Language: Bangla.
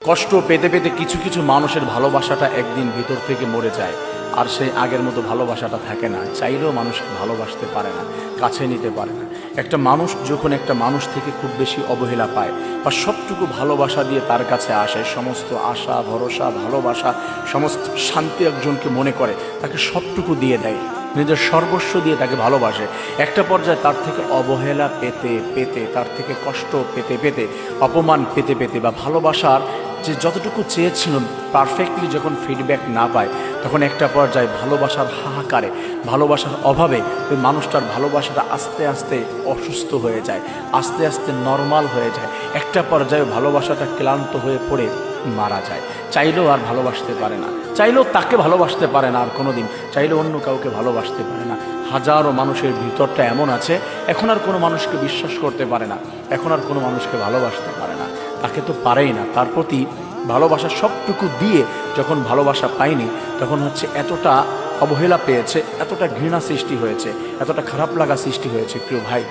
কষ্ট পেতে পেতে কিছু কিছু মানুষের ভালোবাসাটা একদিন ভিতর থেকে মরে যায়, আর সেই আগের মতো ভালোবাসাটা থাকে না। চাইলেও মানুষকে ভালোবাসতে পারে না, কাছে নিতে পারে না। একটা মানুষ যখন একটা মানুষ থেকে খুব বেশি অবহেলা পায় বা সবটুকু ভালোবাসা দিয়ে তার কাছে আসে, সমস্ত আশা ভরসা ভালোবাসা সমস্ত শান্তি একজনকে মনে করে, তাকে সবটুকু দিয়ে দেয়, নিজের সর্বস্ব দিয়ে তাকে ভালোবাসে। একটা পর্যায়ে তার থেকে অবহেলা পেতে পেতে, তার থেকে কষ্ট পেতে পেতে, অপমান পেতে পেতে বা ভালোবাসার যে যতটুকু চেয়েছিল পারফেক্টলি যখন ফিডব্যাক না পায়, তখন একটা পর্যায়ে ভালোবাসার হাহাকারে, ভালোবাসার অভাবে ওই মানুষটার ভালোবাসাটা আস্তে আস্তে অসুস্থ হয়ে যায়, আস্তে আস্তে নর্মাল হয়ে যায়। একটা পর্যায়ে ভালোবাসাটা ক্লান্ত হয়ে পড়ে মারা যায়। চাইলেও আর ভালোবাসতে পারে না, চাইলেও তাকে ভালোবাসতে পারে না, আর কোনো দিন চাইলেও অন্য কাউকে ভালোবাসতে পারে না। হাজারো মানুষের ভিতরটা এমন আছে, এখন আর কোনো মানুষকে বিশ্বাস করতে পারে না, এখন আর কোনো মানুষকে ভালোবাসতে পারে না। তাকে তো পারেই না, তার প্রতি ভালোবাসা সবটুকু দিয়ে যখন ভালোবাসা পায়নি, তখন হচ্ছে এতটা অবহেলা পেয়েছে, এতটা ঘৃণা সৃষ্টি হয়েছে, এতটা খারাপ লাগা সৃষ্টি হয়েছে। প্রিয় ভাই,